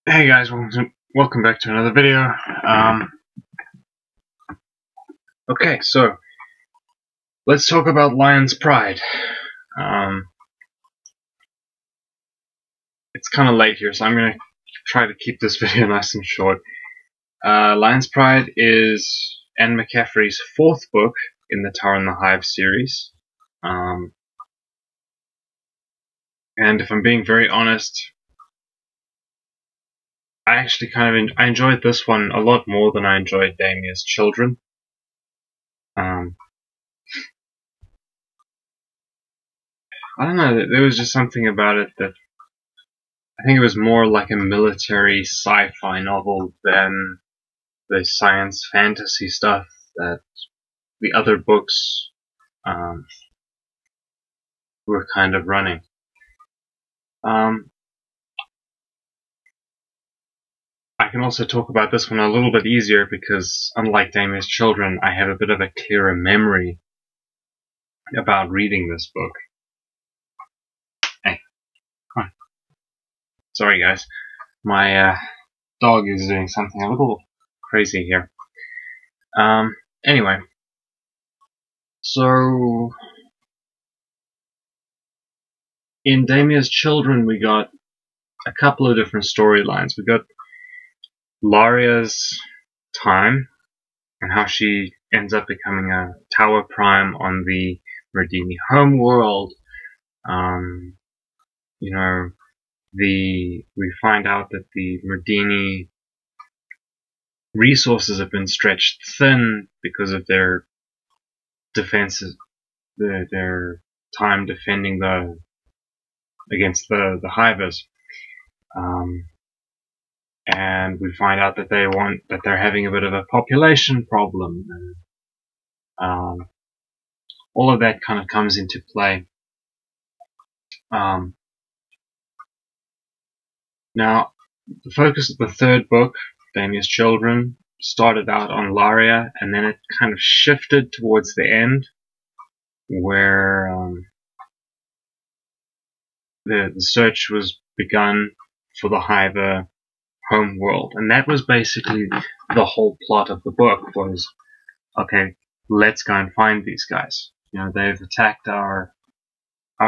Hey guys, welcome back to another video. Okay, so let's talk about Lion's Pride. It's kind of late here, so I'm gonna try to keep this video nice and short. Lion's Pride is Anne McCaffrey's fourth book in the Tower and the Hive series. And if I'm being very honest, I actually I enjoyed this one a lot more than I enjoyed Damia's Children. I don't know, there was just something about it that I think it was more like a military sci-fi novel than the science fantasy stuff that the other books were kind of running. I can also talk about this one a little bit easier because, unlike Damia's Children, I have a bit of a clearer memory about reading this book. Hey, come on. Sorry guys, my dog is doing something a little crazy here. Anyway, so in Damia's Children we got a couple of different storylines. We got Laria's time and how she ends up becoming a Tower Prime on the Hiver Homeworld. You know, we find out that the Merdini resources have been stretched thin because of their defenses, their time defending against the Hivers. And we find out that they're having a bit of a population problem, and all of that kind of comes into play. Now, the focus of the third book, Damia's Children, started out on Laria, and then it kind of shifted towards the end, where the search was begun for the Hiver Homeworld, and that was basically the whole plot of the book. Was, okay, let's go and find these guys. You know, they've attacked our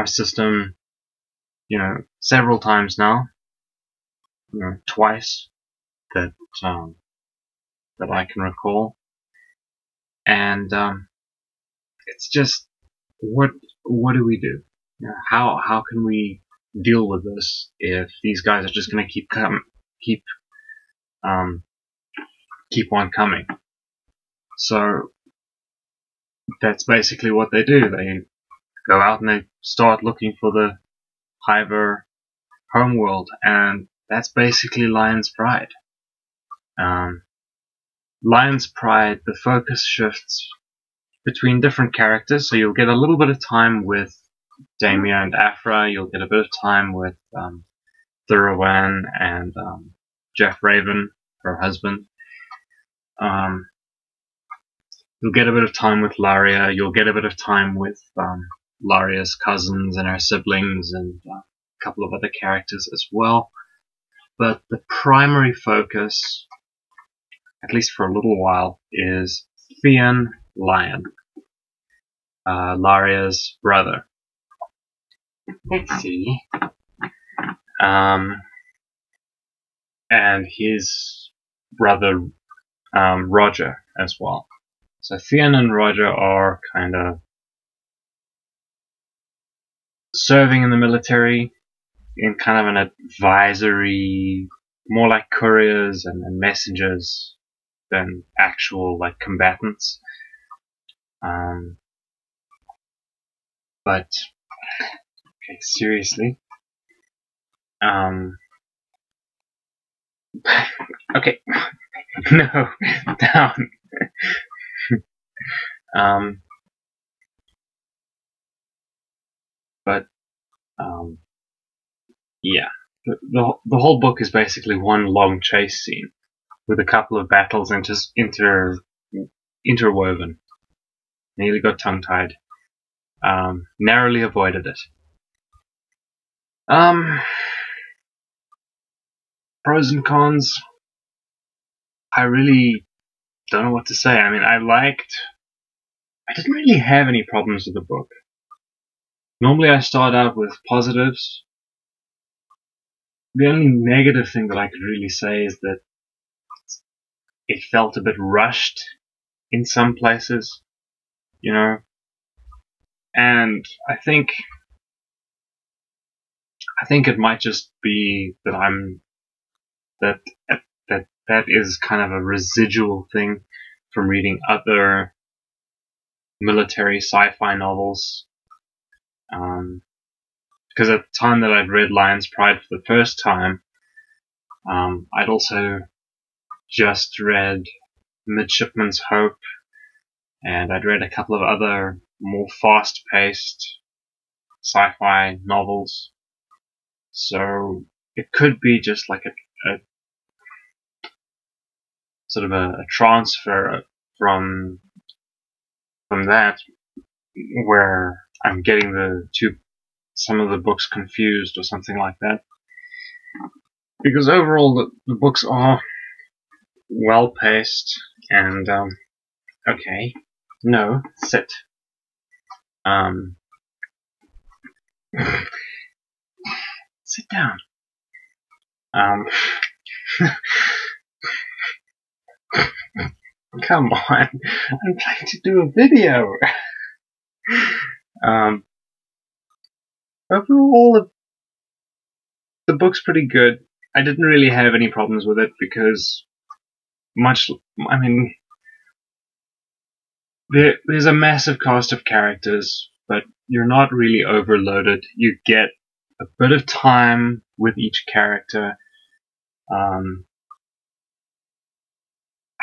system, you know, several times now. You know, twice that I can recall, and it's just what do we do? You know, how can we deal with this if these guys are just going to keep on coming? So that's basically what they do. They go out and they start looking for the Hiver Homeworld, and that's basically Lion's Pride. Lion's Pride, the focus shifts between different characters, so you'll get a little bit of time with Damia and Afra, you'll get a bit of time with Thurwan and Jeff Raven, her husband. You'll get a bit of time with Laria, you'll get a bit of time with Laria's cousins and her siblings, and a couple of other characters as well. But the primary focus, at least for a little while, is Lyon, Laria's brother. Let's see. And his brother Roger as well. So Lyon and Roger are kind of serving in the military in kind of an advisory, more like couriers and messengers than actual like combatants. But okay, seriously. Okay, no, down. But yeah, the whole book is basically one long chase scene with a couple of battles interwoven. Nearly got tongue-tied. Narrowly avoided it. Pros and cons, I really don't know what to say. I mean, I didn't really have any problems with the book. Normally I start out with positives. The only negative thing that I could really say is that it felt a bit rushed in some places, you know, and I think it might just be that that is kind of a residual thing from reading other military sci-fi novels. Because at the time that I'd read Lion's Pride for the first time, I'd also just read Midshipman's Hope, and I'd read a couple of other more fast-paced sci-fi novels. So it could be just like a sort of a transfer from that, where I'm getting some of the books confused or something like that. Because overall the books are well paced and okay, no, sit. Sit down. Come on, I'm trying to do a video. Overall, the book's pretty good. I didn't really have any problems with it because there's a massive cast of characters, but you're not really overloaded. You get a bit of time with each character. I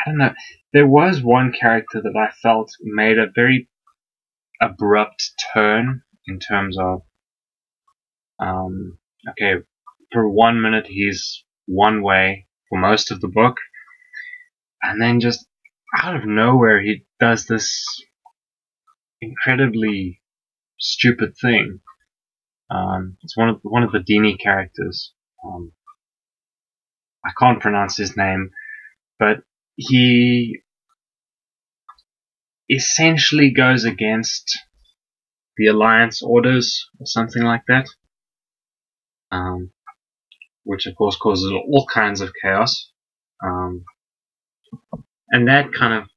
don't know. There was one character that I felt made a very abrupt turn in terms of, okay, for 1 minute he's one way for most of the book, and then just out of nowhere he does this incredibly stupid thing. It's one of the Dini characters. I can't pronounce his name, but he essentially goes against the Alliance orders or something like that, which of course causes all kinds of chaos, and that kind of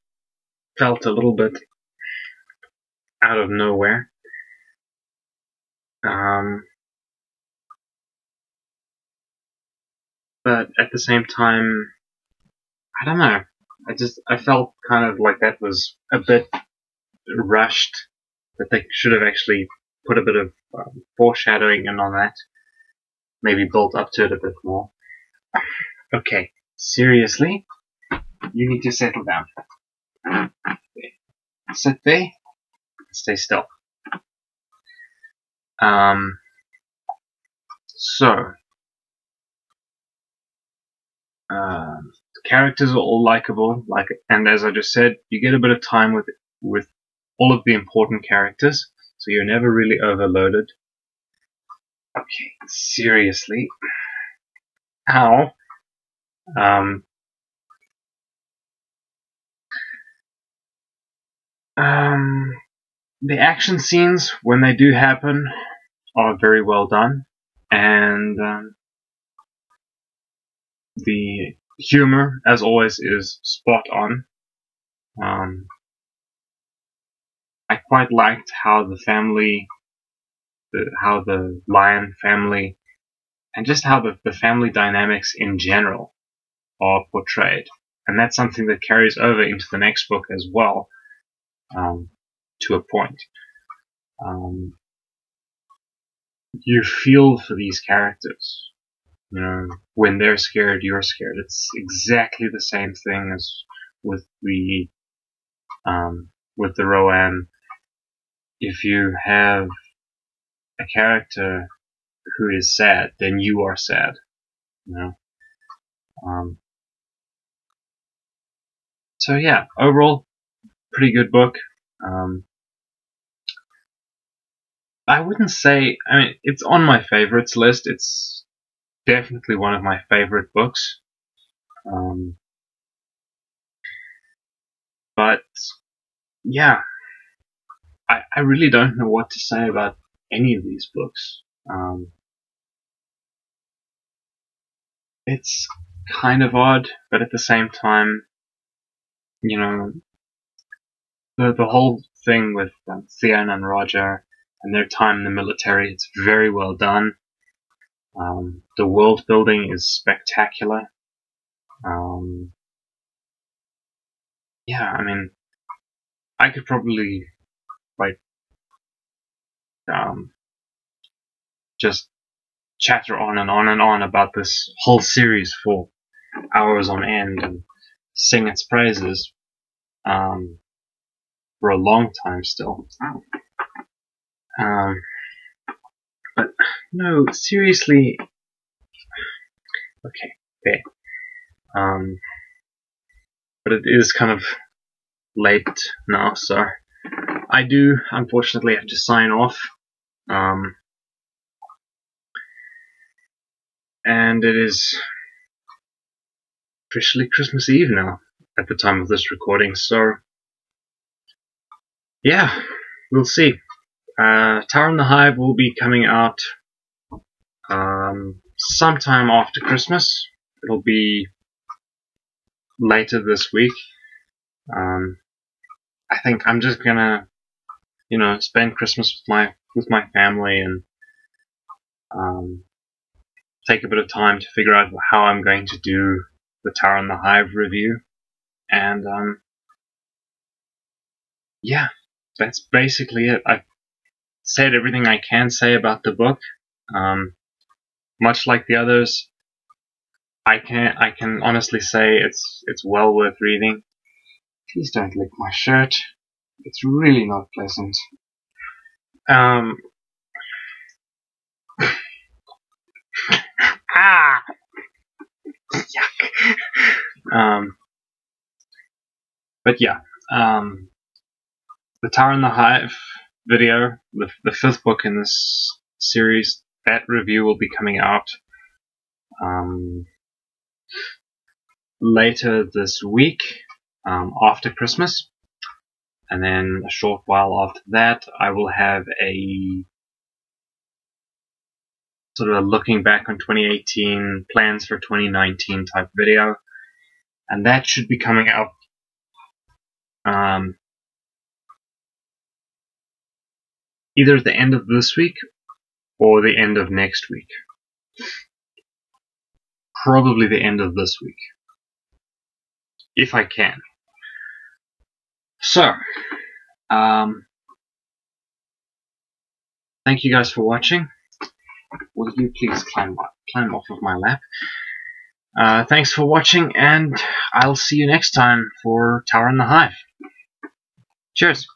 felt a little bit out of nowhere. But at the same time, I don't know. I felt kind of like that was a bit rushed. That they should have actually put a bit of foreshadowing in on that. Maybe built up to it a bit more. Okay, seriously, you need to settle down. Sit there. Stay still. The characters are all likable, and as I just said, you get a bit of time with all of the important characters, so you're never really overloaded. Okay, seriously. Ow. The action scenes, when they do happen, are very well done, and the humor, as always, is spot on. I quite liked how the Lyon family, and just how the family dynamics in general are portrayed. And that's something that carries over into the next book as well, to a point. You feel for these characters. You know, when they're scared, you're scared. It's exactly the same thing as with the Rowan. If you have a character who is sad, then you are sad. You know. So yeah, overall, pretty good book. I wouldn't say. I mean, it's on my favorites list. definitely one of my favorite books. But yeah, I really don't know what to say about any of these books. It's kind of odd, but at the same time, you know, the whole thing with Theon and Roger and their time in the military, it's very well done. The world building is spectacular. Yeah, I mean, I could probably like just chatter on and on and on about this whole series for hours on end and sing its praises for a long time still. But no, seriously, okay, fair. But it is kind of late now, so I do unfortunately have to sign off. And it is officially Christmas Eve now at the time of this recording, so yeah, we'll see. Tower in the Hive will be coming out sometime after Christmas. It'll be later this week. I think I'm just gonna, spend Christmas with my family and take a bit of time to figure out how I'm going to do the Tower in the Hive review. And yeah, that's basically it. I've said everything I can say about the book. Much like the others, I can honestly say it's well worth reading. Please don't lick my shirt. It's really not pleasant. Yuck. But yeah, the Tower in the Hive video, the fifth book in this series, that review will be coming out later this week, after Christmas, and then a short while after that I will have a sort of a looking back on 2018, plans for 2019 type video, and that should be coming out either at the end of this week or the end of next week. Probably the end of this week, if I can. So, thank you guys for watching. Will you please climb off of my lap? Thanks for watching, and I'll see you next time for Tower in the Hive. Cheers!